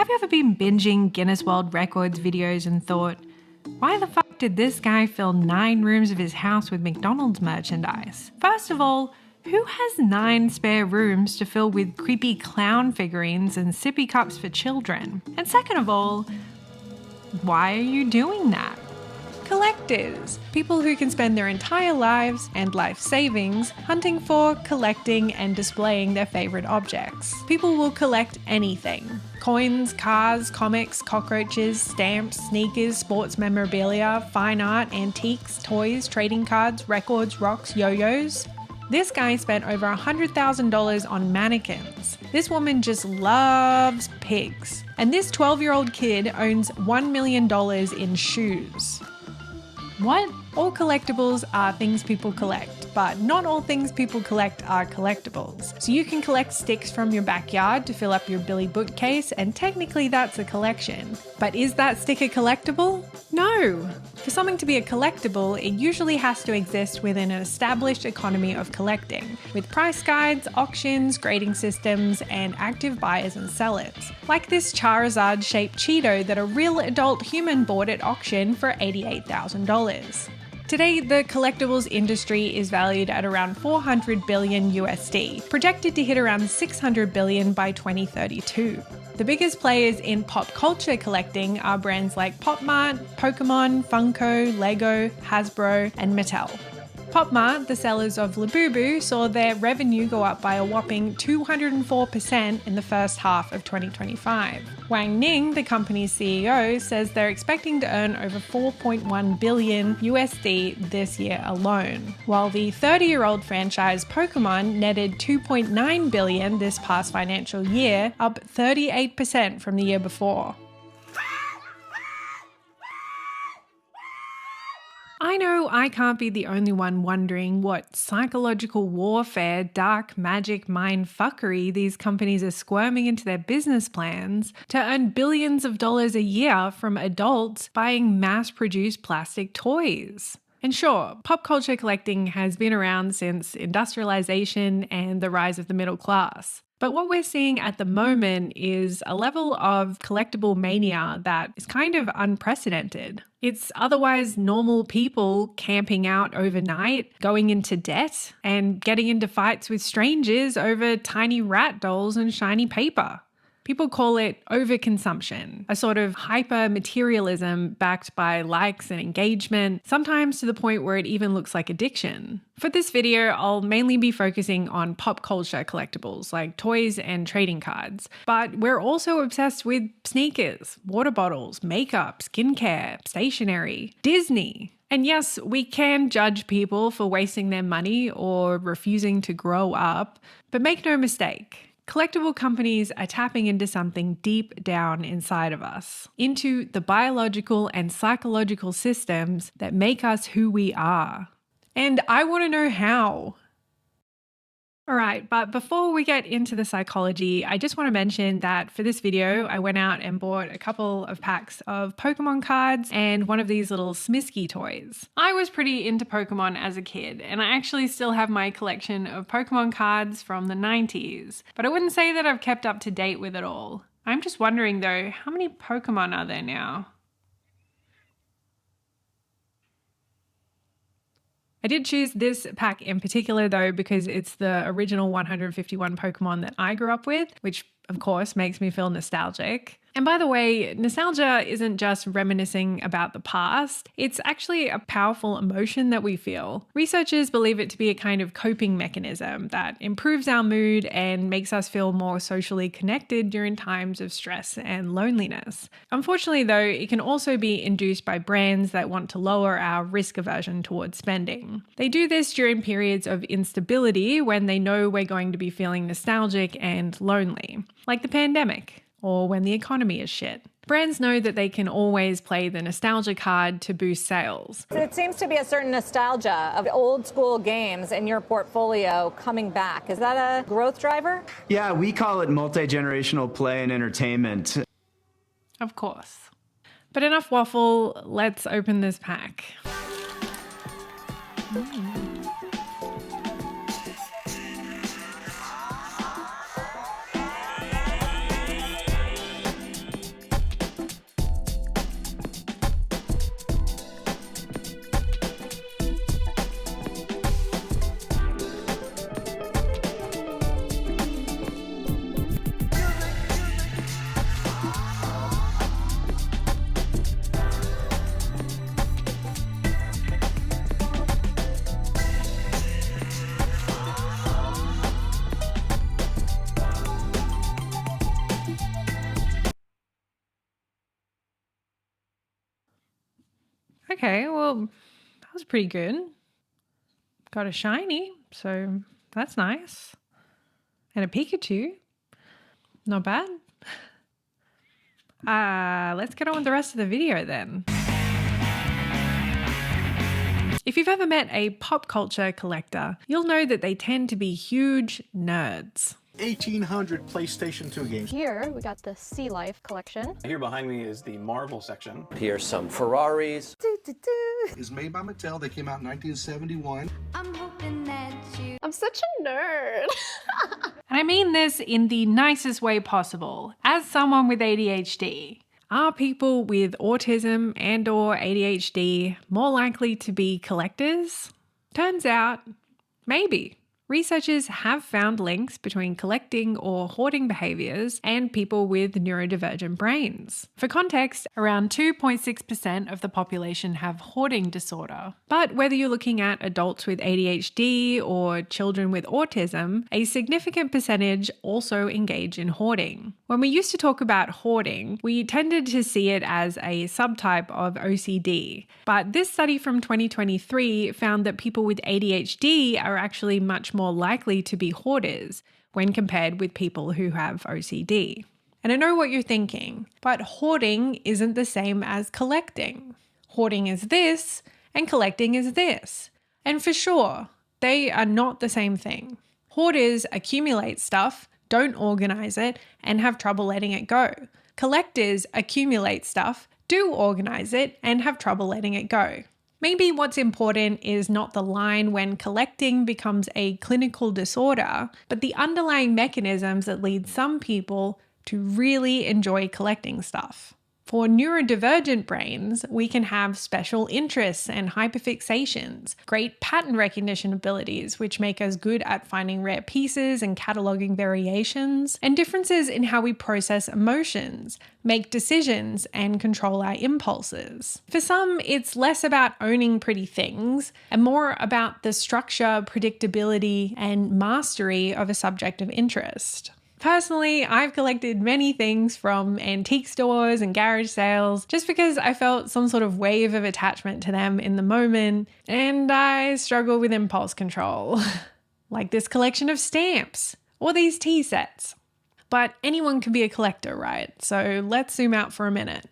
Have you ever been binging Guinness World Records videos and thought, why the fuck did this guy fill 9 rooms of his house with McDonald's merchandise? First of all, who has 9 spare rooms to fill with creepy clown figurines and sippy cups for children? And second of all, why are you doing that? Collectors, people who can spend their entire lives and life savings hunting for, collecting, and displaying their favorite objects. People will collect anything. Coins, cars, comics, cockroaches, stamps, sneakers, sports memorabilia, fine art, antiques, toys, trading cards, records, rocks, yo-yos. This guy spent over $100,000 on mannequins. This woman just loves pigs. And this 12-year-old kid owns $1 million in shoes. What? All collectibles are things people collect, but not all things people collect are collectibles. So you can collect sticks from your backyard to fill up your Billy bookcase, and technically that's a collection. But is that stick a collectible? No. For something to be a collectible, it usually has to exist within an established economy of collecting, with price guides, auctions, grading systems, and active buyers and sellers. Like this Charizard-shaped Cheeto that a real adult human bought at auction for $88,000. Today, the collectibles industry is valued at around $400 billion USD, projected to hit around $600 billion by 2032. The biggest players in pop culture collecting are brands like Popmart, Pokemon, Funko, Lego, Hasbro, and Mattel. Popmart, the sellers of Labubu, saw their revenue go up by a whopping 204% in the first half of 2025. Wang Ning, the company's CEO, says they're expecting to earn over $4.1 billion USD this year alone, while the 30-year-old franchise Pokemon netted $2.9 billion this past financial year, up 38% from the year before. I know I can't be the only one wondering what psychological warfare, dark magic, mind fuckery these companies are squirming into their business plans to earn billions of dollars a year from adults buying mass-produced plastic toys. And sure, pop culture collecting has been around since industrialization and the rise of the middle class. But what we're seeing at the moment is a level of collectible mania that is kind of unprecedented. It's otherwise normal people camping out overnight, going into debt, and getting into fights with strangers over tiny rat dolls and shiny paper. People call it overconsumption, a sort of hyper-materialism backed by likes and engagement, sometimes to the point where it even looks like addiction. For this video, I'll mainly be focusing on pop culture collectibles like toys and trading cards, but we're also obsessed with sneakers, water bottles, makeup, skincare, stationery, Disney. And yes, we can judge people for wasting their money or refusing to grow up, but make no mistake. Collectible companies are tapping into something deep down inside of us, into the biological and psychological systems that make us who we are. And I want to know how. All right, but before we get into the psychology, I just want to mention that for this video, I went out and bought a couple of packs of Pokemon cards and one of these little Smisky toys. I was pretty into Pokemon as a kid, and I actually still have my collection of Pokemon cards from the 90s, but I wouldn't say that I've kept up to date with it all. I'm just wondering though, how many Pokemon are there now? I did choose this pack in particular though because it's the original 151 Pokemon that I grew up with, which of course makes me feel nostalgic. And by the way, nostalgia isn't just reminiscing about the past, it's actually a powerful emotion that we feel. Researchers believe it to be a kind of coping mechanism that improves our mood and makes us feel more socially connected during times of stress and loneliness. Unfortunately though, it can also be induced by brands that want to lower our risk aversion towards spending. They do this during periods of instability when they know we're going to be feeling nostalgic and lonely, like the pandemic. Or when the economy is shit. Brands know that they can always play the nostalgia card to boost sales. It seems to be a certain nostalgia of old school games in your portfolio coming back. Is that a growth driver? Yeah, we call it multi-generational play and entertainment. Of course. But enough waffle, let's open this pack. Okay, well, that was pretty good. Got a shiny, so that's nice. And a Pikachu. Not bad. Let's get on with the rest of the video then. If you've ever met a pop culture collector, you'll know that they tend to be huge nerds. 1,800 PlayStation 2 games. Here we got the Sea Life collection. Here behind me is the Marvel section. Here's some Ferraris. It's made by Mattel. They came out in 1971. I'm such a nerd. And I mean this in the nicest way possible. As someone with ADHD, are people with autism and/or ADHD more likely to be collectors? Turns out, maybe. Researchers have found links between collecting or hoarding behaviours and people with neurodivergent brains. For context, around 2.6% of the population have hoarding disorder. But whether you're looking at adults with ADHD or children with autism, a significant percentage also engage in hoarding. When we used to talk about hoarding, we tended to see it as a subtype of OCD. But this study from 2023 found that people with ADHD are actually much more likely to be hoarders when compared with people who have OCD. And I know what you're thinking, but hoarding isn't the same as collecting. Hoarding is this, and collecting is this. And for sure, they are not the same thing. Hoarders accumulate stuff, don't organize it, and have trouble letting it go. Collectors accumulate stuff, do organize it, and have trouble letting it go. Maybe what's important is not the line when collecting becomes a clinical disorder, but the underlying mechanisms that lead some people to really enjoy collecting stuff. For neurodivergent brains, we can have special interests and hyperfixations, great pattern recognition abilities, which make us good at finding rare pieces and cataloging variations, and differences in how we process emotions, make decisions, and control our impulses. For some, it's less about owning pretty things and more about the structure, predictability, and mastery of a subject of interest. Personally, I've collected many things from antique stores and garage sales just because I felt some sort of wave of attachment to them in the moment, and I struggle with impulse control. Like this collection of stamps or these tea sets. But anyone can be a collector, right? So let's zoom out for a minute.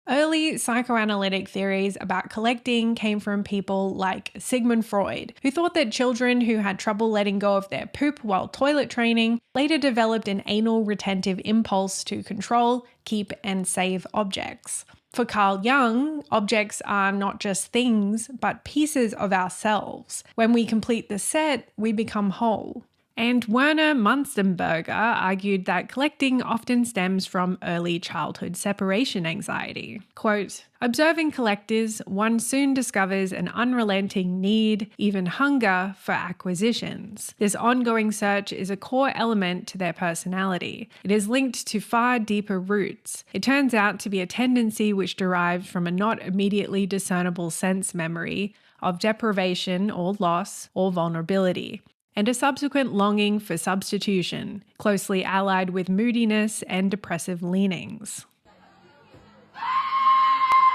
Early psychoanalytic theories about collecting came from people like Sigmund Freud, who thought that children who had trouble letting go of their poop while toilet training later developed an anal retentive impulse to control, keep, and save objects. For Carl Jung, objects are not just things, but pieces of ourselves. When we complete the set, we become whole. And Werner Munzenberger argued that collecting often stems from early childhood separation anxiety. Quote, "Observing collectors, one soon discovers an unrelenting need, even hunger, for acquisitions. This ongoing search is a core element to their personality. It is linked to far deeper roots. It turns out to be a tendency which derives from a not immediately discernible sense memory of deprivation or loss or vulnerability, and a subsequent longing for substitution, closely allied with moodiness and depressive leanings."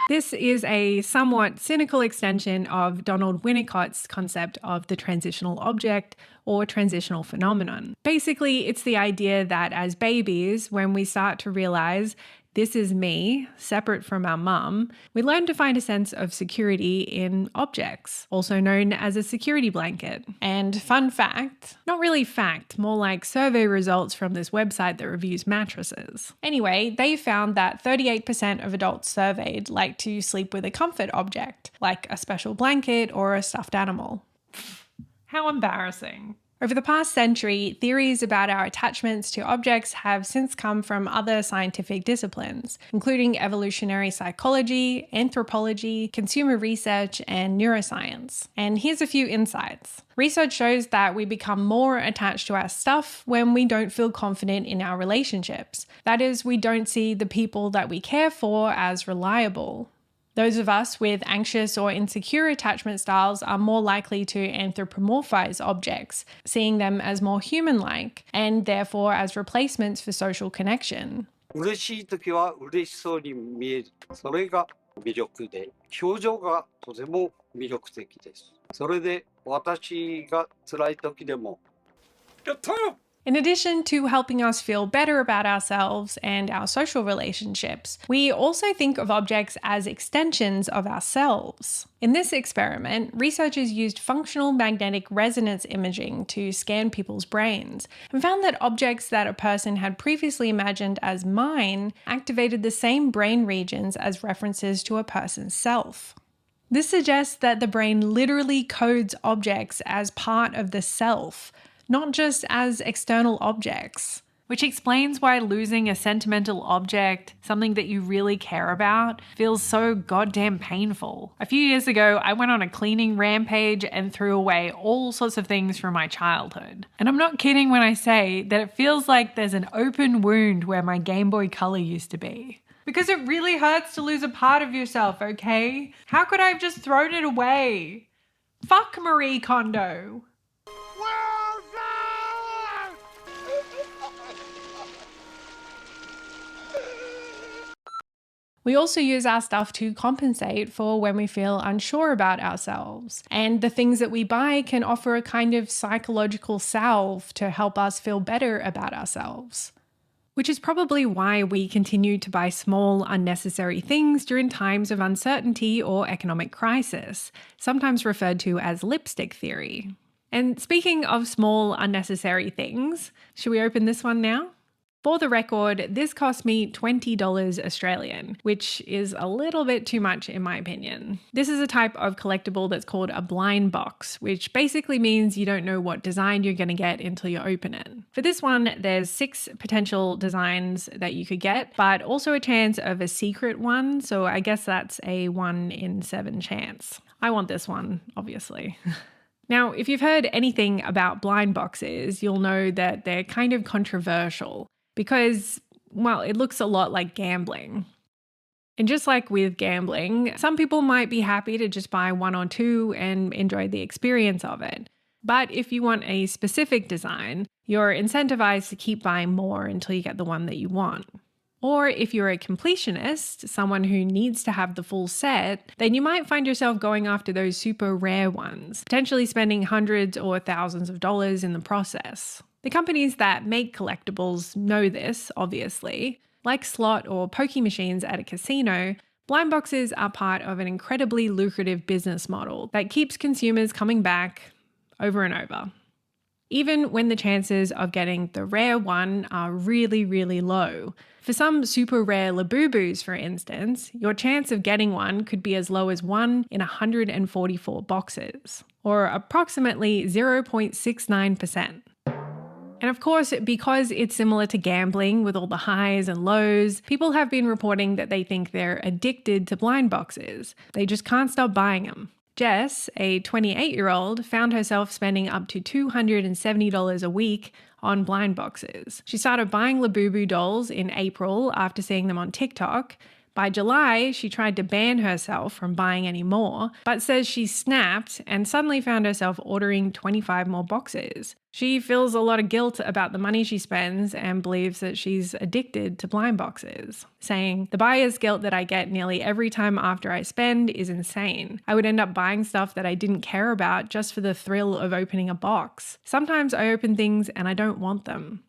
This is a somewhat cynical extension of Donald Winnicott's concept of the transitional object or transitional phenomenon. Basically, it's the idea that as babies, when we start to realize this is me, separate from our mum, we learn to find a sense of security in objects, also known as a security blanket. And fun fact, not really fact, more like survey results from this website that reviews mattresses. Anyway, they found that 38% of adults surveyed like to sleep with a comfort object, like a special blanket or a stuffed animal. How embarrassing. Over the past century, theories about our attachments to objects have since come from other scientific disciplines, including evolutionary psychology, anthropology, consumer research, and neuroscience. And here's a few insights. Research shows that we become more attached to our stuff when we don't feel confident in our relationships. That is, we don't see the people that we care for as reliable. Those of us with anxious or insecure attachment styles are more likely to anthropomorphize objects, seeing them as more human-like, and therefore as replacements for social connection. 嬉しい時は嬉しそうに見える。それが魅力で、表情がとても魅力的です。それで私が辛い時でも、やったー! In addition to helping us feel better about ourselves and our social relationships, we also think of objects as extensions of ourselves. In this experiment, researchers used functional magnetic resonance imaging to scan people's brains and found that objects that a person had previously imagined as mine activated the same brain regions as references to a person's self. This suggests that the brain literally codes objects as part of the self, not just as external objects. Which explains why losing a sentimental object, something that you really care about, feels so goddamn painful. A few years ago, I went on a cleaning rampage and threw away all sorts of things from my childhood. And I'm not kidding when I say that it feels like there's an open wound where my Game Boy Color used to be. Because it really hurts to lose a part of yourself, okay? How could I have just thrown it away? Fuck Marie Kondo. We also use our stuff to compensate for when we feel unsure about ourselves. And the things that we buy can offer a kind of psychological salve to help us feel better about ourselves. Which is probably why we continue to buy small, unnecessary things during times of uncertainty or economic crisis, sometimes referred to as lipstick theory. And speaking of small, unnecessary things, should we open this one now? For the record, this cost me $20 Australian, which is a little bit too much in my opinion. This is a type of collectible that's called a blind box, which basically means you don't know what design you're going to get until you open it. For this one, there's 6 potential designs that you could get, but also a chance of a secret one, so I guess that's a 1 in 7 chance. I want this one, obviously. Now, if you've heard anything about blind boxes, you'll know that they're kind of controversial. Because, well, it looks a lot like gambling. And just like with gambling, some people might be happy to just buy 1 or 2 and enjoy the experience of it. But if you want a specific design, you're incentivized to keep buying more until you get the one that you want. Or if you're a completionist, someone who needs to have the full set, then you might find yourself going after those super rare ones, potentially spending hundreds or thousands of dollars in the process. The companies that make collectibles know this, obviously. Like slot or pokie machines at a casino, blind boxes are part of an incredibly lucrative business model that keeps consumers coming back over and over. Even when the chances of getting the rare one are really, really low. For some super rare Labubus, for instance, your chance of getting one could be as low as 1 in 144 boxes, or approximately 0.69%. And of course, because it's similar to gambling with all the highs and lows, people have been reporting that they think they're addicted to blind boxes. They just can't stop buying them. Jess, a 28-year-old, found herself spending up to $270 a week on blind boxes. She started buying Labubu dolls in April after seeing them on TikTok. By July, she tried to ban herself from buying any more, but says she snapped and suddenly found herself ordering 25 more boxes. She feels a lot of guilt about the money she spends and believes that she's addicted to blind boxes, saying, "The buyer's guilt that I get nearly every time after I spend is insane. I would end up buying stuff that I didn't care about just for the thrill of opening a box. Sometimes I open things and I don't want them."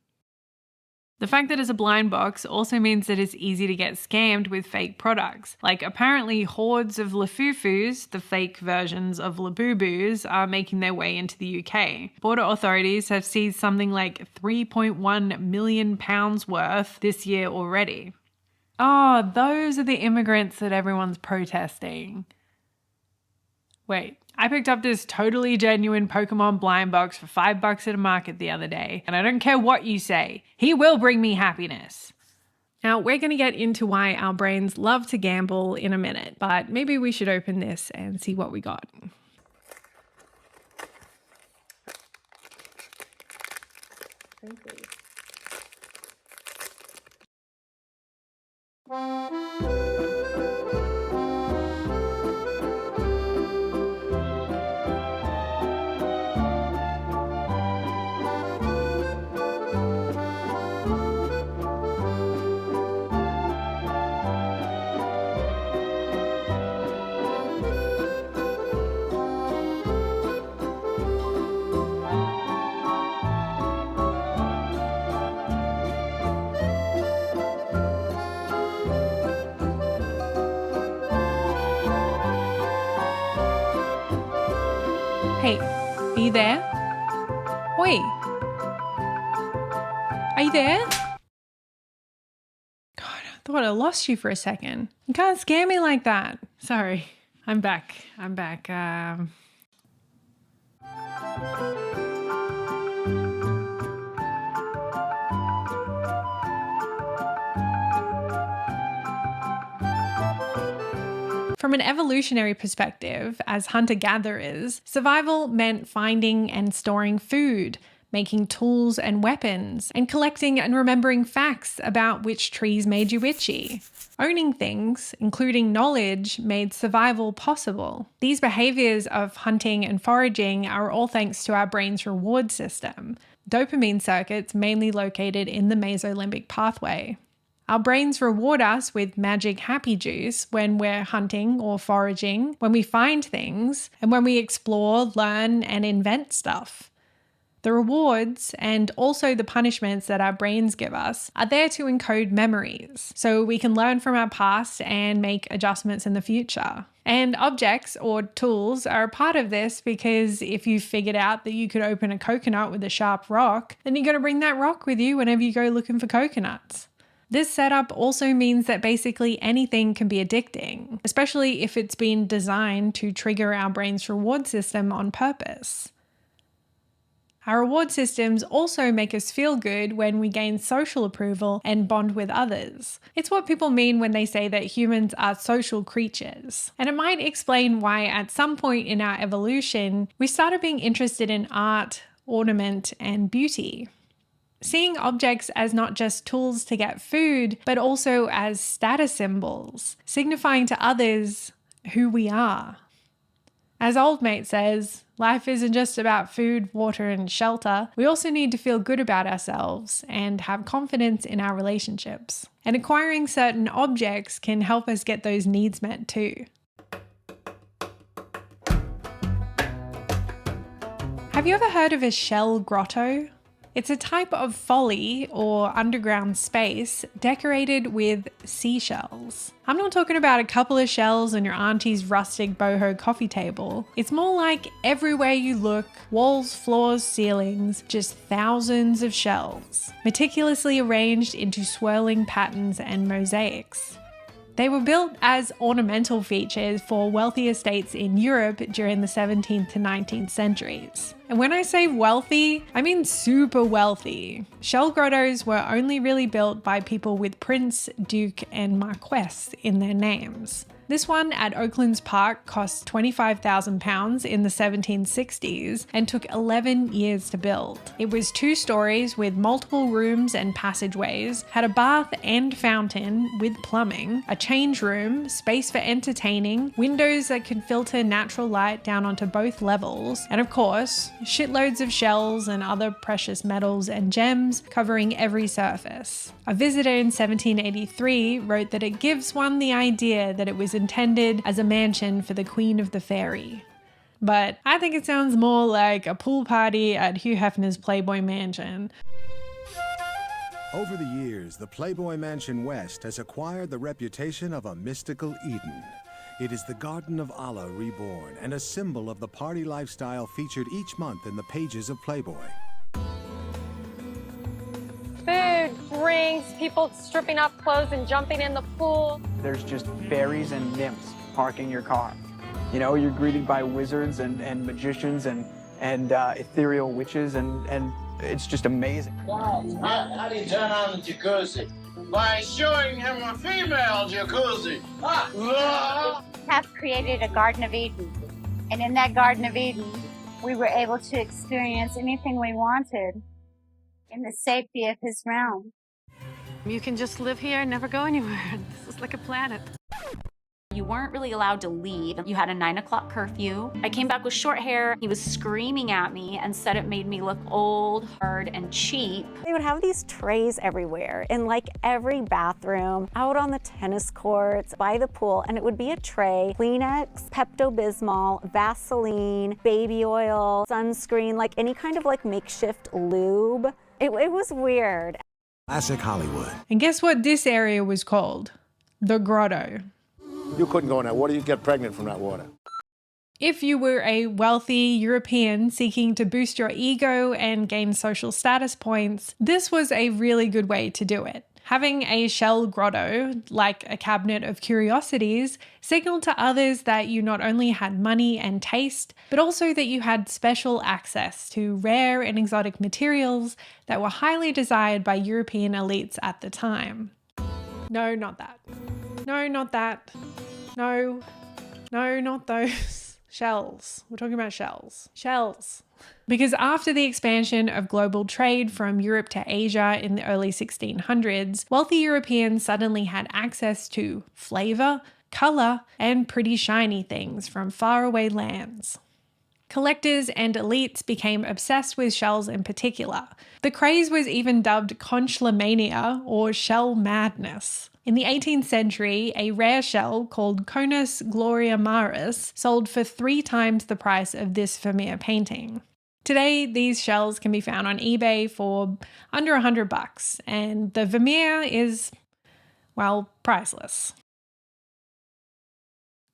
The fact that it's a blind box also means that it's easy to get scammed with fake products. Like apparently hordes of Lafufus, the fake versions of Labubus, are making their way into the UK. Border authorities have seized something like £3.1 million worth this year already. Oh, those are the immigrants that everyone's protesting. Wait. I picked up this totally genuine Pokemon blind box for $5 at a market the other day, and I don't care what you say, he will bring me happiness. Now, we're going to get into why our brains love to gamble in a minute, but maybe we should open this and see what we got. Hey, are you there? Oi! Are you there? God, I thought I lost you for a second. You can't scare me like that. Sorry, I'm back. From an evolutionary perspective, as hunter-gatherers, survival meant finding and storing food, making tools and weapons, and collecting and remembering facts about which trees made you itchy. Owning things, including knowledge, made survival possible. These behaviors of hunting and foraging are all thanks to our brain's reward system, dopamine circuits mainly located in the mesolimbic pathway. Our brains reward us with magic happy juice when we're hunting or foraging, when we find things, and when we explore, learn, and invent stuff. The rewards, and also the punishments that our brains give us, are there to encode memories, so we can learn from our past and make adjustments in the future. And objects or tools are a part of this because if you figured out that you could open a coconut with a sharp rock, then you're going to bring that rock with you whenever you go looking for coconuts. This setup also means that basically anything can be addicting, especially if it's been designed to trigger our brain's reward system on purpose. Our reward systems also make us feel good when we gain social approval and bond with others. It's what people mean when they say that humans are social creatures. And it might explain why at some point in our evolution, we started being interested in art, ornament, and beauty. Seeing objects as not just tools to get food, but also as status symbols, signifying to others who we are. As Old Mate says, life isn't just about food, water, and shelter. We also need to feel good about ourselves and have confidence in our relationships. And acquiring certain objects can help us get those needs met too. Have you ever heard of a shell grotto? It's a type of folly or underground space decorated with seashells. I'm not talking about a couple of shells on your auntie's rustic boho coffee table. It's more like everywhere you look, walls, floors, ceilings, just thousands of shells, meticulously arranged into swirling patterns and mosaics. They were built as ornamental features for wealthy estates in Europe during the 17th to 19th centuries. And when I say wealthy, I mean super wealthy. Shell grottos were only really built by people with Prince, Duke, and Marquess in their names. This one at Oaklands Park cost £25,000 in the 1760s and took 11 years to build. It was 2 stories with multiple rooms and passageways, had a bath and fountain with plumbing, a change room, space for entertaining, windows that could filter natural light down onto both levels, and of course, shitloads of shells and other precious metals and gems covering every surface. A visitor in 1783 wrote that it gives one the idea that it was intended as a mansion for the Queen of the Fairy. But I think it sounds more like a pool party at Hugh Hefner's Playboy Mansion. Over the years, the Playboy Mansion West has acquired the reputation of a mystical Eden. It is the Garden of Allah reborn and a symbol of the party lifestyle featured each month in the pages of Playboy. Food, drinks, people stripping off clothes and jumping in the pool. There's just fairies and nymphs parking your car. You know, you're greeted by wizards and magicians and ethereal witches, and it's just amazing. How do you turn on the jacuzzi? By showing him a female jacuzzi. Have created a Garden of Eden. And in that Garden of Eden, we were able to experience anything we wanted in the safety of his realm. You can just live here and never go anywhere. This is like a planet. You weren't really allowed to leave. You had a 9 o'clock curfew. I came back with short hair. He was screaming at me and said it made me look old, hard, and cheap. They would have these trays everywhere, in like every bathroom, out on the tennis courts, by the pool, and it would be a tray, Kleenex, Pepto-Bismol, Vaseline, baby oil, sunscreen, like any kind of like makeshift lube. It was weird. Classic Hollywood. And guess what this area was called? The Grotto. You couldn't go in that water, you'd get pregnant from that water. If you were a wealthy European seeking to boost your ego and gain social status points, this was a really good way to do it. Having a shell grotto, like a cabinet of curiosities, signaled to others that you not only had money and taste, but also that you had special access to rare and exotic materials that were highly desired by European elites at the time. No, not that. No, not that. No, not those. Shells. We're talking about shells. Shells. Because after the expansion of global trade from Europe to Asia in the early 1600s, wealthy Europeans suddenly had access to flavor, color, and pretty shiny things from faraway lands. Collectors and elites became obsessed with shells in particular. The craze was even dubbed conchlamania, or shell madness. In the 18th century, a rare shell called Conus gloria maris sold for 3 times the price of this Vermeer painting. Today, these shells can be found on eBay for under $100, and the Vermeer is, well, priceless.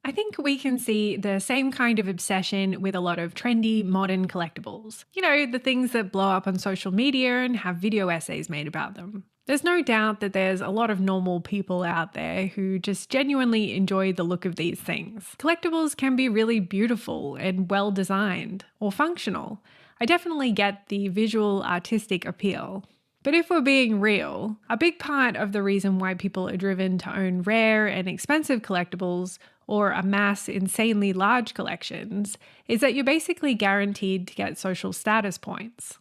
I think we can see the same kind of obsession with a lot of trendy modern collectibles. You know, the things that blow up on social media and have video essays made about them. There's no doubt that there's a lot of normal people out there who just genuinely enjoy the look of these things. Collectibles can be really beautiful and well designed, or functional. I definitely get the visual artistic appeal. But if we're being real, a big part of the reason why people are driven to own rare and expensive collectibles or amass insanely large collections is that you're basically guaranteed to get social status points.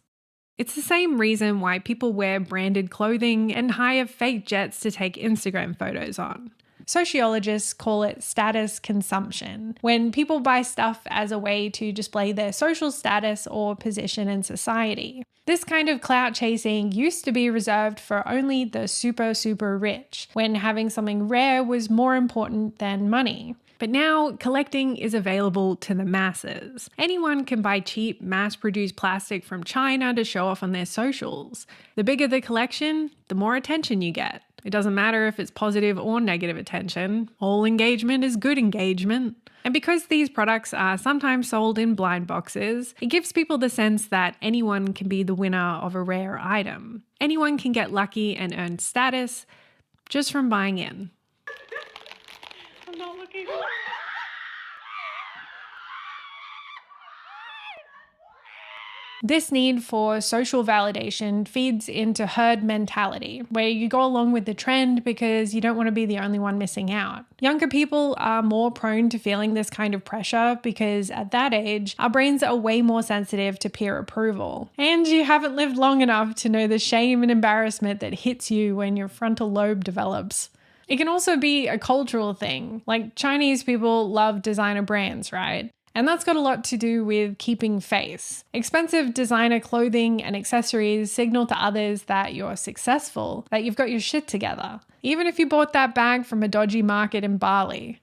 It's the same reason why people wear branded clothing and hire fake jets to take Instagram photos on. Sociologists call it status consumption, when people buy stuff as a way to display their social status or position in society. This kind of clout chasing used to be reserved for only the super rich, when having something rare was more important than money. But now, collecting is available to the masses. Anyone can buy cheap, mass-produced plastic from China to show off on their socials. The bigger the collection, the more attention you get. It doesn't matter if it's positive or negative attention. All engagement is good engagement. And because these products are sometimes sold in blind boxes, it gives people the sense that anyone can be the winner of a rare item. Anyone can get lucky and earn status just from buying in. I'm not looking. This need for social validation feeds into herd mentality, where you go along with the trend because you don't want to be the only one missing out. Younger people are more prone to feeling this kind of pressure because at that age, our brains are way more sensitive to peer approval. And you haven't lived long enough to know the shame and embarrassment that hits you when your frontal lobe develops. It can also be a cultural thing, like Chinese people love designer brands, right? And that's got a lot to do with keeping face. Expensive designer clothing and accessories signal to others that you're successful, that you've got your shit together, even if you bought that bag from a dodgy market in Bali.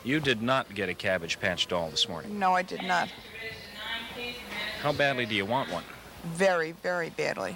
You did not get a Cabbage Patch doll this morning. No, I did not. How badly do you want one? Very, very badly.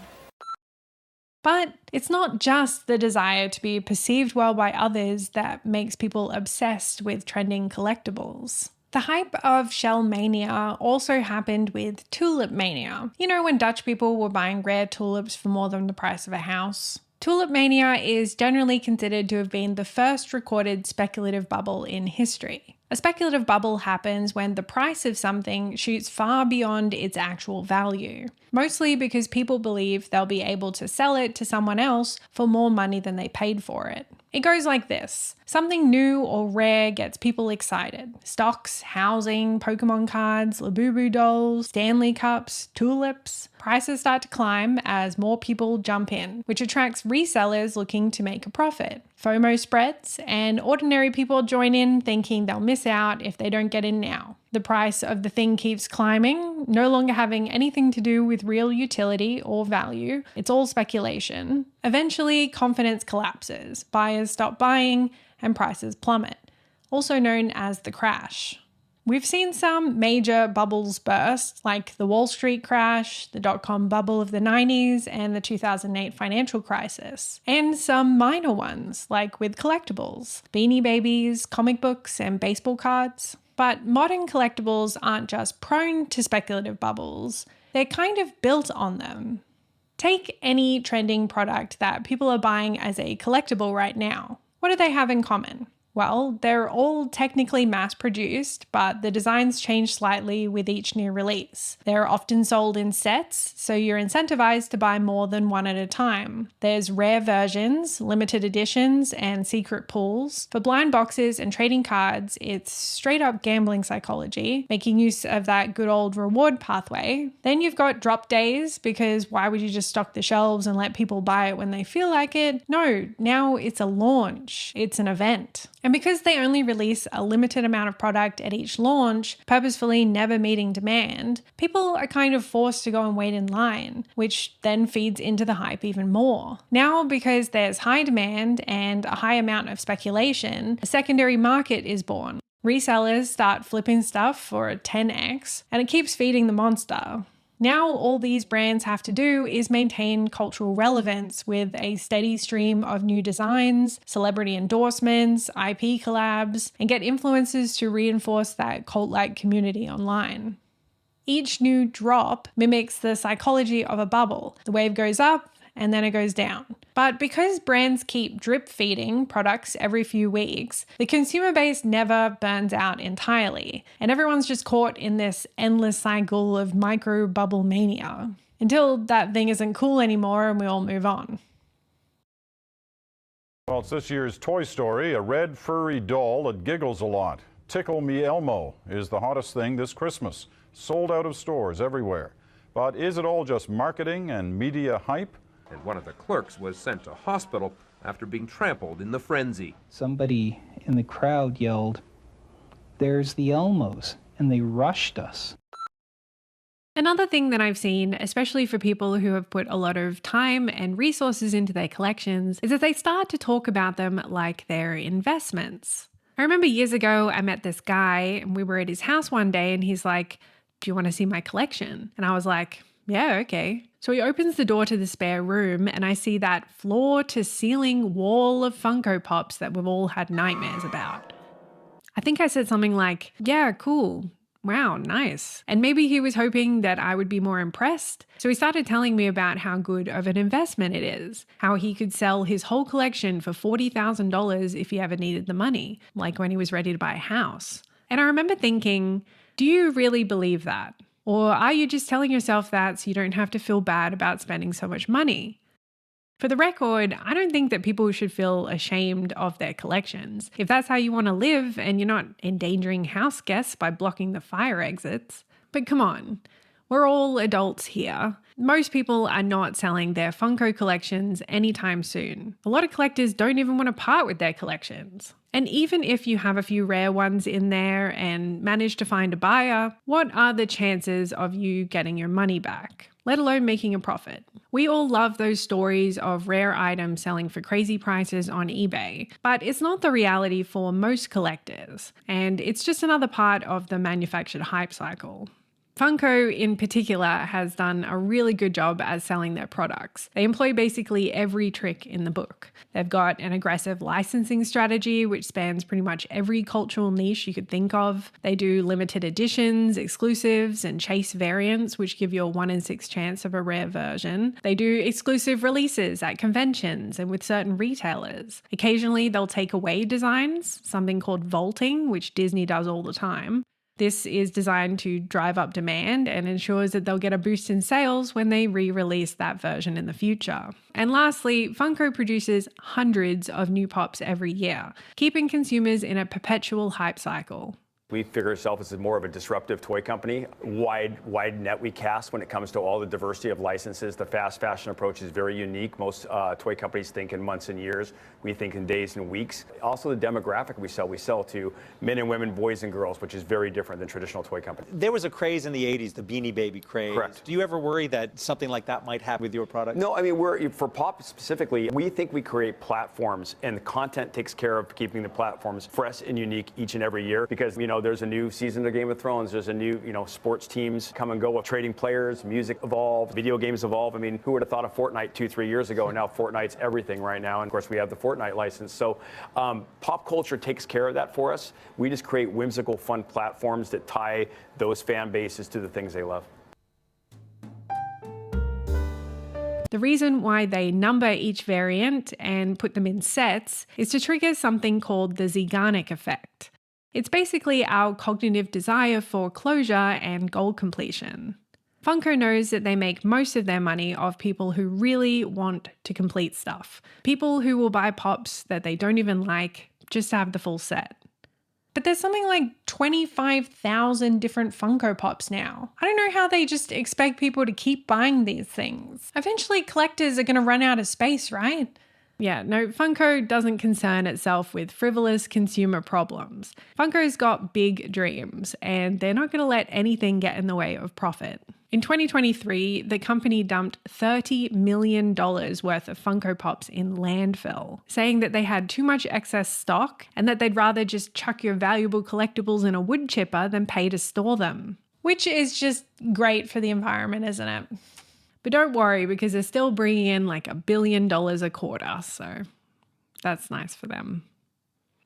But it's not just the desire to be perceived well by others that makes people obsessed with trending collectibles. The hype of shell mania also happened with tulip mania. You know, when Dutch people were buying rare tulips for more than the price of a house? Tulip mania is generally considered to have been the first recorded speculative bubble in history. A speculative bubble happens when the price of something shoots far beyond its actual value, mostly because people believe they'll be able to sell it to someone else for more money than they paid for it. It goes like this. Something new or rare gets people excited. Stocks, housing, Pokemon cards, Labubu dolls, Stanley cups, tulips. Prices start to climb as more people jump in, which attracts resellers looking to make a profit. FOMO spreads, and ordinary people join in thinking they'll miss out if they don't get in now. The price of the thing keeps climbing, no longer having anything to do with real utility or value. It's all speculation. Eventually, confidence collapses. Buyers stop buying and prices plummet, also known as the crash. We've seen some major bubbles burst, like the Wall Street crash, the dot-com bubble of the 90s, and the 2008 financial crisis. And some minor ones, like with collectibles, Beanie Babies, comic books, and baseball cards. But modern collectibles aren't just prone to speculative bubbles, they're kind of built on them. Take any trending product that people are buying as a collectible right now. What do they have in common? Well, they're all technically mass-produced, but the designs change slightly with each new release. They're often sold in sets, so you're incentivized to buy more than one at a time. There's rare versions, limited editions, and secret pools. For blind boxes and trading cards, it's straight-up gambling psychology, making use of that good old reward pathway. Then you've got drop days, because why would you just stock the shelves and let people buy it when they feel like it? No, now it's a launch. It's an event. And because they only release a limited amount of product at each launch, purposefully never meeting demand, people are kind of forced to go and wait in line, which then feeds into the hype even more. Now, because there's high demand and a high amount of speculation, a secondary market is born. Resellers start flipping stuff for a 10x, and it keeps feeding the monster. Now all these brands have to do is maintain cultural relevance with a steady stream of new designs, celebrity endorsements, IP collabs, and get influencers to reinforce that cult-like community online. Each new drop mimics the psychology of a bubble. The wave goes up, and then it goes down. But because brands keep drip feeding products every few weeks, the consumer base never burns out entirely, and everyone's just caught in this endless cycle of micro bubble mania, until that thing isn't cool anymore and we all move on. Well, it's this year's Toy Story, a red furry doll that giggles a lot. Tickle Me Elmo is the hottest thing this Christmas, sold out of stores everywhere. But is it all just marketing and media hype? And one of the clerks was sent to hospital after being trampled in the frenzy. Somebody in the crowd yelled, "There's the Elmos," and they rushed us. Another thing that I've seen, especially for people who have put a lot of time and resources into their collections, is that they start to talk about them like they're investments. I remember years ago, I met this guy and we were at his house one day and he's like, "Do you want to see my collection?" And I was like, "Yeah, okay." So he opens the door to the spare room and I see that floor-to-ceiling wall of Funko Pops that we've all had nightmares about. I think I said something like, "Yeah, cool. Wow, nice." And maybe he was hoping that I would be more impressed. So he started telling me about how good of an investment it is, how he could sell his whole collection for $40,000 if he ever needed the money, like when he was ready to buy a house. And I remember thinking, do you really believe that? Or are you just telling yourself that so you don't have to feel bad about spending so much money? For the record, I don't think that people should feel ashamed of their collections. If that's how you want to live and you're not endangering house guests by blocking the fire exits. But come on, we're all adults here. Most people are not selling their Funko collections anytime soon. A lot of collectors don't even want to part with their collections. And even if you have a few rare ones in there and manage to find a buyer, what are the chances of you getting your money back, let alone making a profit? We all love those stories of rare items selling for crazy prices on eBay, but it's not the reality for most collectors, and it's just another part of the manufactured hype cycle. Funko in particular has done a really good job at selling their products. They employ basically every trick in the book. They've got an aggressive licensing strategy which spans pretty much every cultural niche you could think of. They do limited editions, exclusives, and chase variants which give you a 1 in 6 chance of a rare version. They do exclusive releases at conventions and with certain retailers. Occasionally they'll take away designs, something called vaulting, which Disney does all the time. This is designed to drive up demand and ensures that they'll get a boost in sales when they re-release that version in the future. And lastly, Funko produces hundreds of new pops every year, keeping consumers in a perpetual hype cycle. We figure ourselves as more of a disruptive toy company. Wide net we cast when it comes to all the diversity of licenses. The fast fashion approach is very unique. Most toy companies think in months and years. We think in days and weeks. Also the demographic we sell to men and women, boys and girls, which is very different than traditional toy companies. There was a craze in the 80s, the Beanie Baby craze. Correct. Do you ever worry that something like that might happen with your product? No, I mean, for Pop specifically, we think we create platforms and the content takes care of keeping the platforms fresh and unique each and every year because, know, there's a new season of Game of Thrones. There's a new, you know, sports teams come and go with trading players. Music evolves, video games evolve. I mean, who would have thought of Fortnite 2-3 years ago? And now Fortnite's everything right now. And of course, we have the Fortnite license. So pop culture takes care of that for us. We just create whimsical, fun platforms that tie those fan bases to the things they love. The reason why they number each variant and put them in sets is to trigger something called the Zeigarnik effect. It's basically our cognitive desire for closure and goal completion. Funko knows that they make most of their money off people who really want to complete stuff. People who will buy pops that they don't even like just to have the full set. But there's something like 25,000 different Funko Pops now. I don't know how they just expect people to keep buying these things. Eventually collectors are going to run out of space, right? Yeah, no, Funko doesn't concern itself with frivolous consumer problems. Funko's got big dreams, and they're not going to let anything get in the way of profit. In 2023, the company dumped $30 million worth of Funko Pops in landfill, saying that they had too much excess stock and that they'd rather just chuck your valuable collectibles in a wood chipper than pay to store them. Which is just great for the environment, isn't it? But don't worry, because they're still bringing in like $1 billion a quarter, so that's nice for them.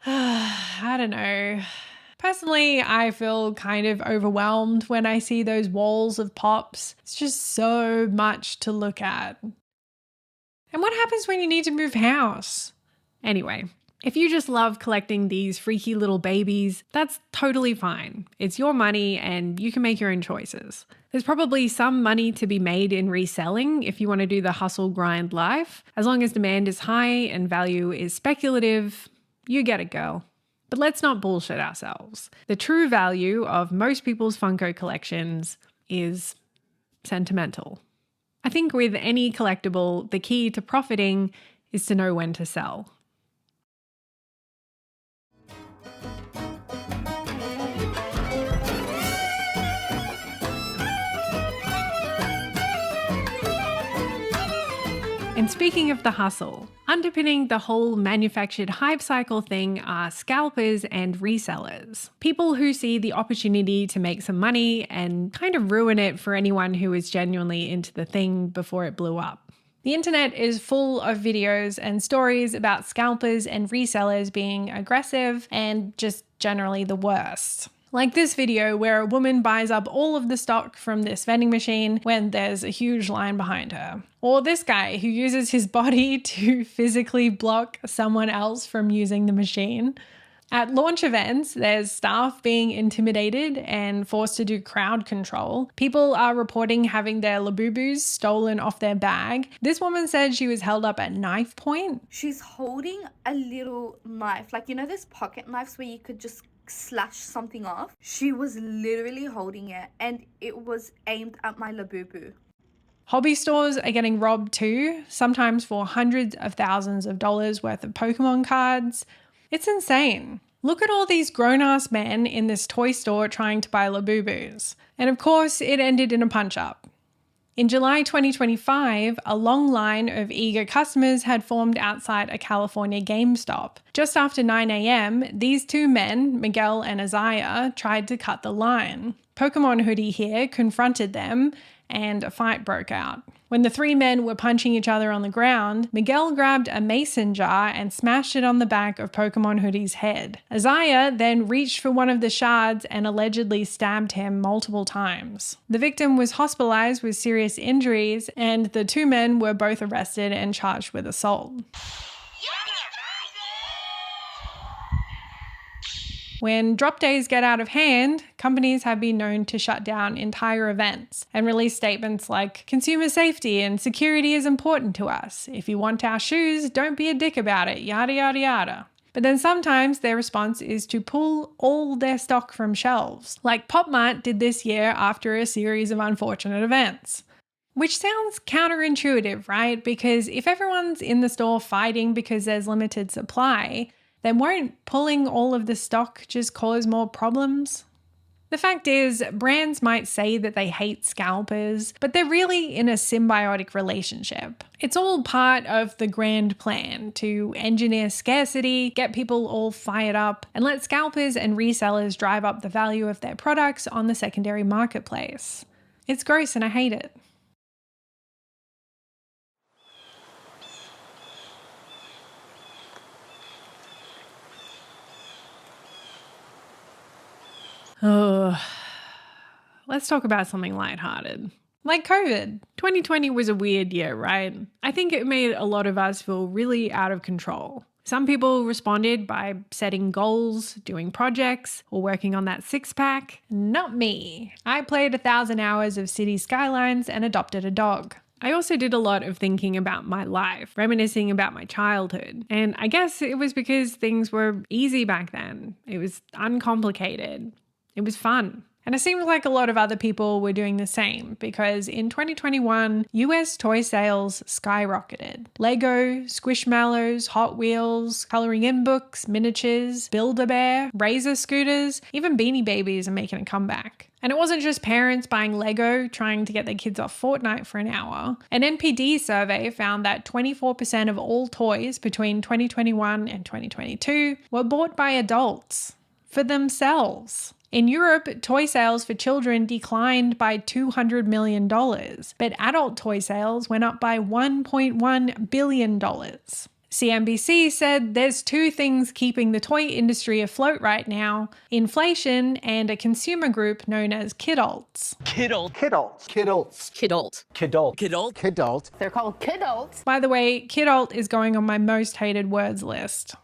I don't know. Personally, I feel kind of overwhelmed when I see those walls of pops. It's just so much to look at. And what happens when you need to move house? Anyway, if you just love collecting these freaky little babies, that's totally fine. It's your money and you can make your own choices. There's probably some money to be made in reselling if you want to do the hustle grind life. As long as demand is high and value is speculative, you get it, girl. But let's not bullshit ourselves. The true value of most people's Funko collections is sentimental. I think with any collectible, the key to profiting is to know when to sell. And speaking of the hustle, underpinning the whole manufactured hype cycle thing are scalpers and resellers. People who see the opportunity to make some money and kind of ruin it for anyone who is genuinely into the thing before it blew up. The internet is full of videos and stories about scalpers and resellers being aggressive and just generally the worst. Like this video where a woman buys up all of the stock from this vending machine when there's a huge line behind her. Or this guy who uses his body to physically block someone else from using the machine. At launch events, there's staff being intimidated and forced to do crowd control. People are reporting having their Labubus stolen off their bag. This woman said she was held up at knife point. She's holding a little knife, like, you know those pocket knives where you could just slash something off? She was literally holding it and it was aimed at my Labubu. Hobby stores are getting robbed too, sometimes for hundreds of thousands of dollars worth of Pokemon cards. It's insane. Look at all these grown-ass men in this toy store trying to buy Labubus. And of course, it ended in a punch-up. In July 2025, a long line of eager customers had formed outside a California GameStop. Just after 9 a.m., these two men, Miguel and Isaiah, tried to cut the line. Pokemon Hoodie here confronted them, and a fight broke out. When the three men were punching each other on the ground, Miguel grabbed a mason jar and smashed it on the back of Pokemon Hoodie's head. Isaiah then reached for one of the shards and allegedly stabbed him multiple times. The victim was hospitalized with serious injuries, and the two men were both arrested and charged with assault. When drop days get out of hand, companies have been known to shut down entire events and release statements like, "Consumer safety and security is important to us. If you want our shoes, don't be a dick about it, yada yada yada." But then sometimes their response is to pull all their stock from shelves, like Popmart did this year after a series of unfortunate events. Which sounds counterintuitive, right? Because if everyone's in the store fighting because there's limited supply, then won't pulling all of the stock just cause more problems? The fact is, brands might say that they hate scalpers, but they're really in a symbiotic relationship. It's all part of the grand plan to engineer scarcity, get people all fired up, and let scalpers and resellers drive up the value of their products on the secondary marketplace. It's gross and I hate it. Oh, let's talk about something lighthearted. Like COVID. 2020 was a weird year, right? I think it made a lot of us feel really out of control. Some people responded by setting goals, doing projects, or working on that six-pack. Not me. I played 1,000 hours of City Skylines and adopted a dog. I also did a lot of thinking about my life, reminiscing about my childhood. And I guess it was because things were easy back then. It was uncomplicated. It was fun. And it seems like a lot of other people were doing the same because in 2021, US toy sales skyrocketed. Lego, Squishmallows, Hot Wheels, coloring in books, miniatures, Build-A-Bear, Razor scooters, even Beanie Babies are making a comeback. And it wasn't just parents buying Lego trying to get their kids off Fortnite for an hour. An NPD survey found that 24% of all toys between 2021 and 2022 were bought by adults for themselves. In Europe, toy sales for children declined by $200 million, but adult toy sales went up by $1.1 billion. CNBC said there's two things keeping the toy industry afloat right now: inflation and a consumer group known as kidults. Kidult. They're called kidults. By the way, kidult is going on my most hated words list.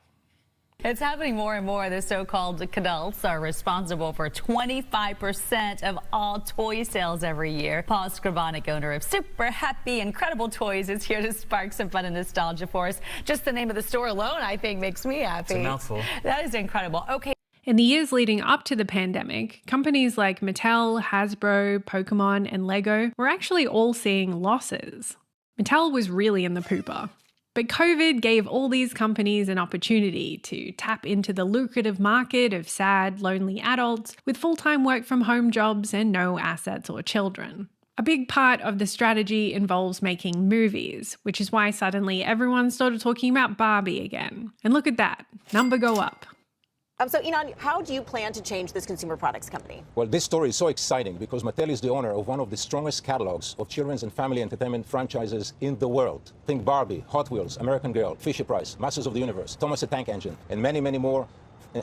It's happening more and more. The so-called kidults are responsible for 25% of all toy sales every year. Paul Scribonic, owner of Super Happy Incredible Toys, is here to spark some fun and nostalgia for us. Just the name of the store alone, I think, makes me happy. It's a mouthful. That is incredible. Okay. In the years leading up to the pandemic, companies like Mattel, Hasbro, Pokemon, and Lego were actually all seeing losses. Mattel was really in the pooper. But COVID gave all these companies an opportunity to tap into the lucrative market of sad, lonely adults with full-time work from home jobs and no assets or children. A big part of the strategy involves making movies, which is why suddenly everyone started talking about Barbie again. And look at that, number go up. So, Inan, how do you plan to change this consumer products company? Well, this story is so exciting because Mattel is the owner of one of the strongest catalogs of children's and family entertainment franchises in the world. Think Barbie, Hot Wheels, American Girl, Fisher-Price, Masters of the Universe, Thomas the Tank Engine, and many, many more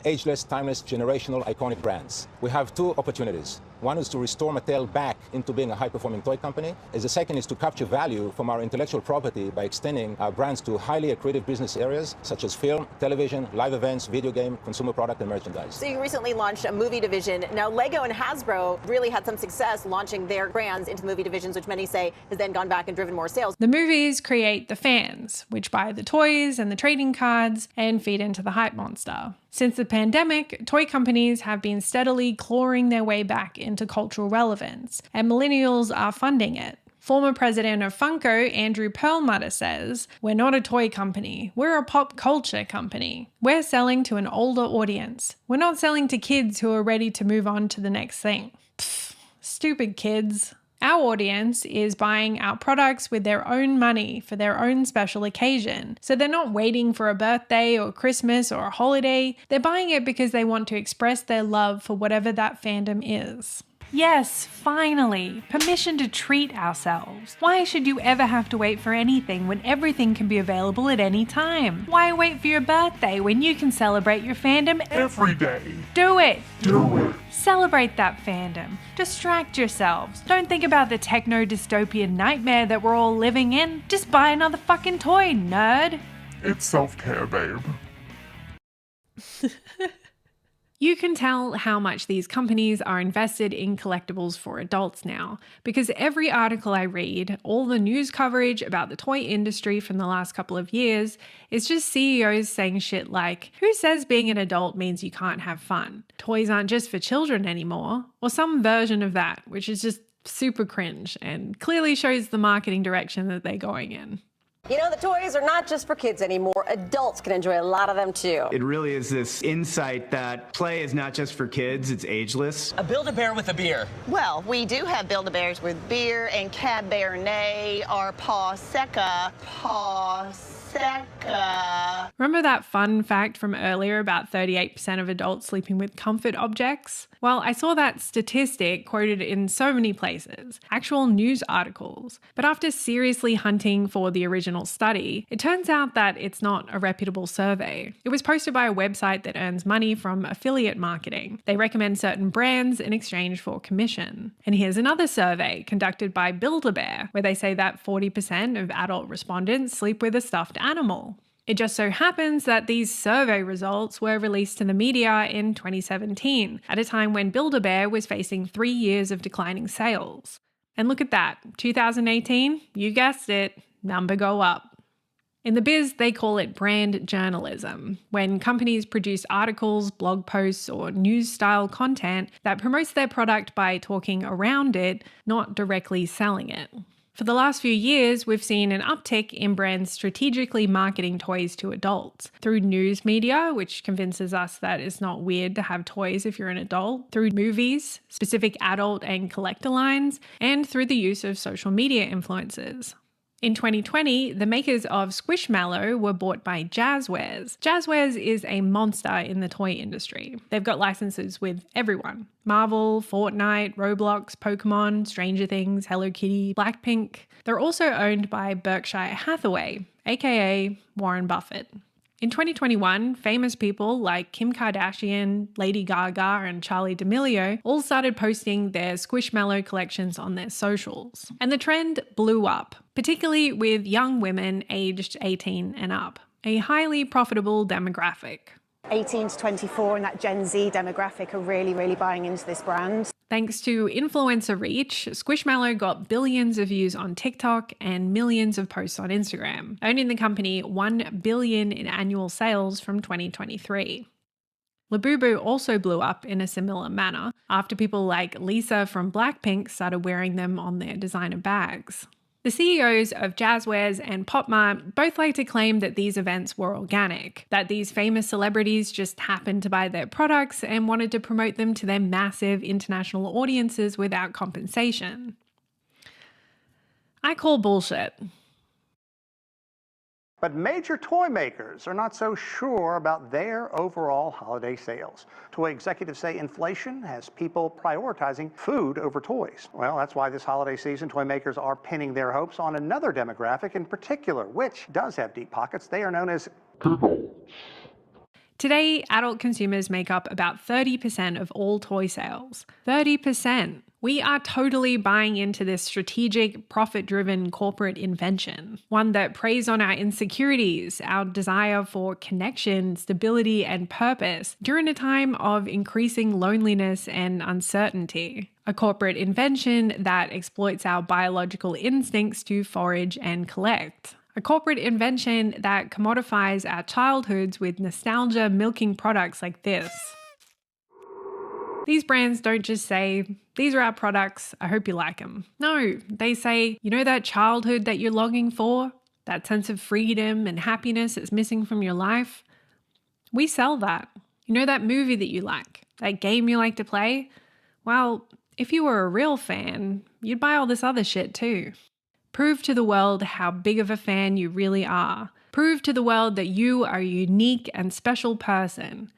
ageless, timeless, generational, iconic brands. We have two opportunities. One is to restore Mattel back into being a high-performing toy company. As the second is to capture value from our intellectual property by extending our brands to highly accretive business areas such as film, television, live events, video game, consumer product, and merchandise. So you recently launched a movie division. Now, Lego and Hasbro really had some success launching their brands into movie divisions, which many say has then gone back and driven more sales. The movies create the fans, which buy the toys and the trading cards and feed into the hype monster. Since the pandemic, toy companies have been steadily clawing their way back into cultural relevance, and millennials are funding it. Former president of Funko, Andrew Perlmutter, says, "We're not a toy company, we're a pop culture company. We're selling to an older audience. We're not selling to kids who are ready to move on to the next thing." Pfft, stupid kids. Our audience is buying our products with their own money for their own special occasion. So they're not waiting for a birthday or Christmas or a holiday. They're buying it because they want to express their love for whatever that fandom is. Yes, finally, permission to treat ourselves. Why should you ever have to wait for anything when everything can be available at any time? Why wait for your birthday when you can celebrate your fandom every day? Do it! Do it! Celebrate that fandom. Distract yourselves. Don't think about the techno-dystopian nightmare that we're all living in. Just buy another fucking toy, nerd. It's self-care, babe. You can tell how much these companies are invested in collectibles for adults now, because every article I read, all the news coverage about the toy industry from the last couple of years, is just CEOs saying shit like, who says being an adult means you can't have fun? Toys aren't just for children anymore, or some version of that, which is just super cringe and clearly shows the marketing direction that they're going in. You know, the toys are not just for kids anymore. Adults can enjoy a lot of them too. It really is this insight that play is not just for kids, it's ageless. A Build-A-Bear with a beer. Well, we do have Build-A-Bears with beer and Cabernet or Paw Seca. Remember that fun fact from earlier about 38% of adults sleeping with comfort objects? Well, I saw that statistic quoted in so many places, actual news articles. But after seriously hunting for the original study, it turns out that it's not a reputable survey. It was posted by a website that earns money from affiliate marketing. They recommend certain brands in exchange for commission. And here's another survey conducted by Build-A-Bear, where they say that 40% of adult respondents sleep with a stuffed animal. It just so happens that these survey results were released to the media in 2017, at a time when Build-A-Bear was facing 3 years of declining sales. And look at that, 2018, you guessed it, number go up. In the biz, they call it brand journalism, when companies produce articles, blog posts, or news-style content that promotes their product by talking around it, not directly selling it. For the last few years, we've seen an uptick in brands strategically marketing toys to adults through news media, which convinces us that it's not weird to have toys if you're an adult, through movies, specific adult and collector lines, and through the use of social media influencers. In 2020, the makers of Squishmallow were bought by Jazzwares. Jazzwares is a monster in the toy industry. They've got licenses with everyone. Marvel, Fortnite, Roblox, Pokemon, Stranger Things, Hello Kitty, Blackpink. They're also owned by Berkshire Hathaway, aka Warren Buffett. In 2021, famous people like Kim Kardashian, Lady Gaga, and Charli D'Amelio all started posting their Squishmallow collections on their socials. And the trend blew up, particularly with young women aged 18 and up, a highly profitable demographic. 18 to 24 and that Gen Z demographic are really buying into this brand. Thanks to influencer reach, Squishmallow got billions of views on TikTok and millions of posts on Instagram, earning the company $1 billion in annual sales from 2023. Labubu also blew up in a similar manner after people like Lisa from Blackpink started wearing them on their designer bags. The CEOs of Jazzwares and Popmart both like to claim that these events were organic, that these famous celebrities just happened to buy their products and wanted to promote them to their massive international audiences without compensation. I call bullshit. But major toy makers are not so sure about their overall holiday sales. Toy executives say inflation has people prioritizing food over toys. Well, that's why this holiday season, toy makers are pinning their hopes on another demographic in particular, which does have deep pockets. They are known as kidults. Today, adult consumers make up about 30% of all toy sales. 30%. We are totally buying into this strategic, profit-driven corporate invention, one that preys on our insecurities, our desire for connection, stability, and purpose during a time of increasing loneliness and uncertainty. A corporate invention that exploits our biological instincts to forage and collect. A corporate invention that commodifies our childhoods with nostalgia milking products like this. These brands don't just say, these are our products, I hope you like them. No, they say, you know that childhood that you're longing for? That sense of freedom and happiness that's missing from your life? We sell that. You know that movie that you like? That game you like to play? Well, if you were a real fan, you'd buy all this other shit too. Prove to the world how big of a fan you really are. Prove to the world that you are a unique and special person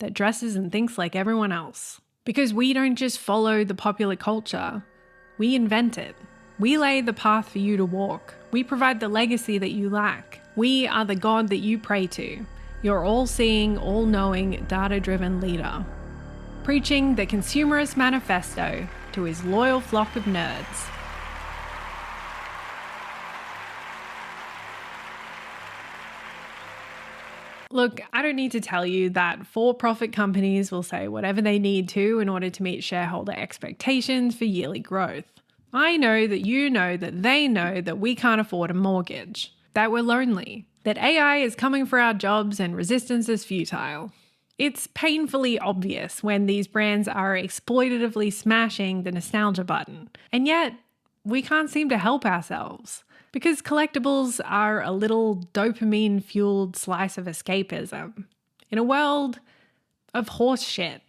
that dresses and thinks like everyone else. Because we don't just follow the popular culture, we invent it. We lay the path for you to walk. We provide the legacy that you lack. We are the God that you pray to, your all-seeing, all-knowing, data-driven leader. Preaching the consumerist manifesto to his loyal flock of nerds. Look, I don't need to tell you that for-profit companies will say whatever they need to in order to meet shareholder expectations for yearly growth. I know that you know that they know that we can't afford a mortgage, that we're lonely, that AI is coming for our jobs and resistance is futile. It's painfully obvious when these brands are exploitatively smashing the nostalgia button, and yet we can't seem to help ourselves. because collectibles are a little dopamine-fueled slice of escapism in a world of horse shit.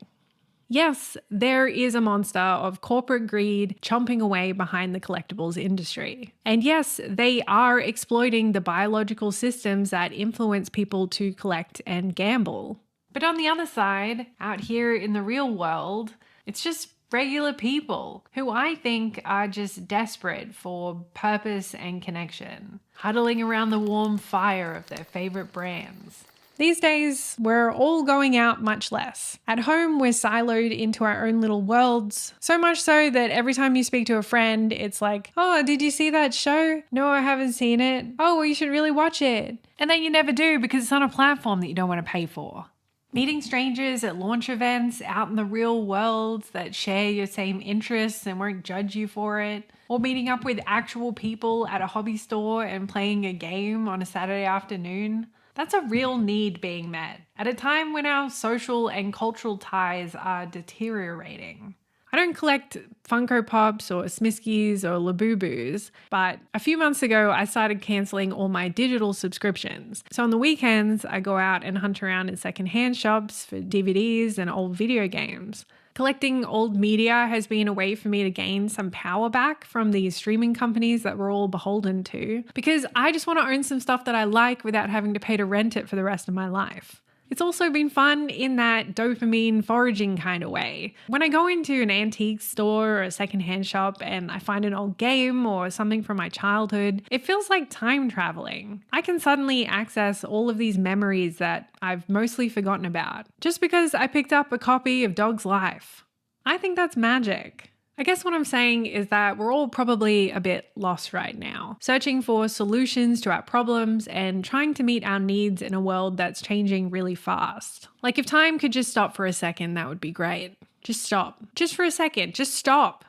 Yes, there is a monster of corporate greed chomping away behind the collectibles industry. And yes, they are exploiting the biological systems that influence people to collect and gamble. But on the other side, out here in the real world, it's just regular people who I think are just desperate for purpose and connection, huddling around the warm fire of their favorite brands. These days, we're all going out much less. At home, we're siloed into our own little worlds, so much so that every time you speak to a friend, it's like, oh, did you see that show? No, I haven't seen it. Oh, well, you should really watch it. And then you never do because it's on a platform that you don't want to pay for. Meeting strangers at launch events out in the real world that share your same interests and won't judge you for it. Or meeting up with actual people at a hobby store and playing a game on a Saturday afternoon. That's a real need being met at a time when our social and cultural ties are deteriorating. I don't collect Funko Pops or Smiskies or Labubus, but a few months ago I started cancelling all my digital subscriptions. So on the weekends, I go out and hunt around in secondhand shops for DVDs and old video games. Collecting old media has been a way for me to gain some power back from these streaming companies that we're all beholden to, because I just want to own some stuff that I like without having to pay to rent it for the rest of my life. It's also been fun in that dopamine foraging kind of way. When I go into an antique store or a secondhand shop and I find an old game or something from my childhood, it feels like time traveling. I can suddenly access all of these memories that I've mostly forgotten about just because I picked up a copy of Dog's Life. I think that's magic. I guess what I'm saying is that we're all probably a bit lost right now, searching for solutions to our problems and trying to meet our needs in a world that's changing really fast. Like if time could just stop for a second, that would be great. Just stop. Just for a second. Just stop.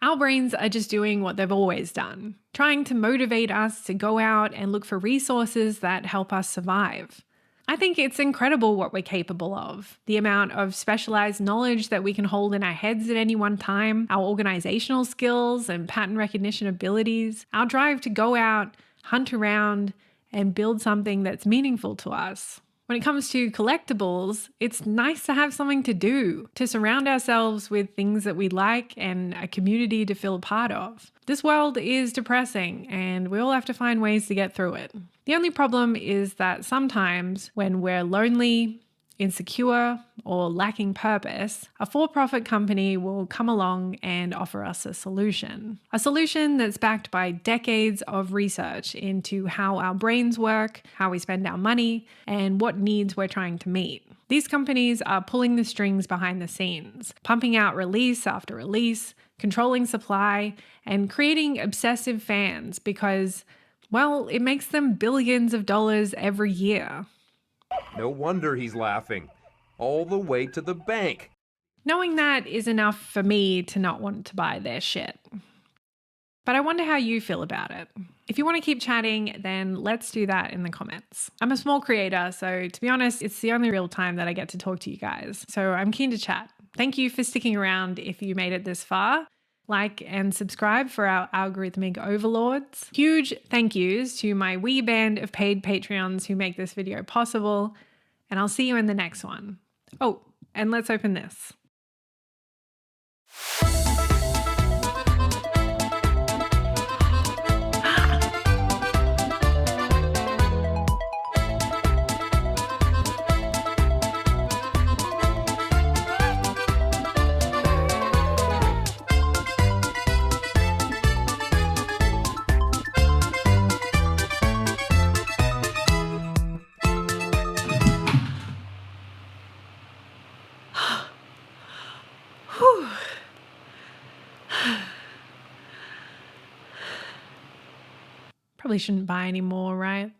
Our brains are just doing what they've always done, trying to motivate us to go out and look for resources that help us survive. I think it's incredible what we're capable of. The amount of specialized knowledge that we can hold in our heads at any one time, our organizational skills and pattern recognition abilities, our drive to go out, hunt around, and build something that's meaningful to us. When it comes to collectibles, it's nice to have something to do, to surround ourselves with things that we like and a community to feel a part of. This world is depressing and we all have to find ways to get through it. The only problem is that sometimes when we're lonely, insecure, or lacking purpose, a for-profit company will come along and offer us a solution. A solution that's backed by decades of research into how our brains work, how we spend our money, and what needs we're trying to meet. These companies are pulling the strings behind the scenes, pumping out release after release, controlling supply, and creating obsessive fans because, well, it makes them billions of dollars every year. No wonder he's laughing. All the way to the bank. Knowing that is enough for me to not want to buy their shit. But I wonder how you feel about it. If you want to keep chatting, then let's do that in the comments. I'm a small creator, so to be honest, it's the only real time that I get to talk to you guys. So I'm keen to chat. Thank you for sticking around if you made it this far. Like and subscribe for our algorithmic overlords. Huge thank yous to my wee band of paid Patreons who make this video possible. And I'll see you in the next one. Oh, and let's open this. Probably shouldn't buy any more, right?